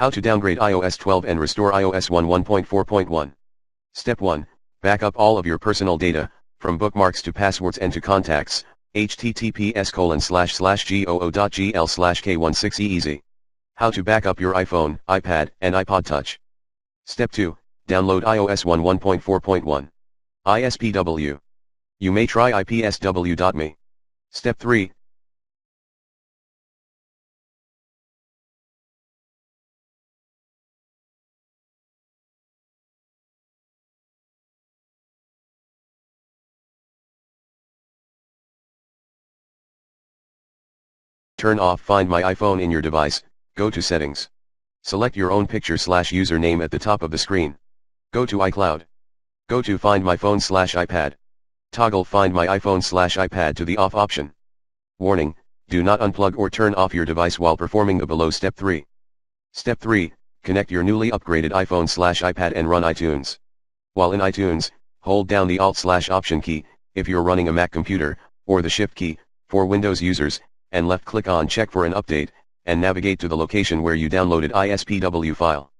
How to downgrade iOS 12 and restore iOS 1.4.1. Step 1. Back up all of your personal data, from bookmarks to passwords and to contacts, https://goo.gl/k16easy. How to back up your iPhone, iPad, and iPod Touch. Step 2. Download iOS 1.4.1. ISPW. You may try ipsw.me. Step 3. Turn off Find My iPhone in your device, go to Settings. Select your own picture/username at the top of the screen. Go to iCloud. Go to Find My Phone/iPad. Toggle Find My iPhone/iPad to the off option. Warning, do not unplug or turn off your device while performing the below Step 3. Step 3, connect your newly upgraded iPhone/iPad and run iTunes. While in iTunes, hold down the Alt/Option key, if you're running a Mac computer, or the Shift key, for Windows users, and left-click on Check for an update, and navigate to the location where you downloaded ISPW file.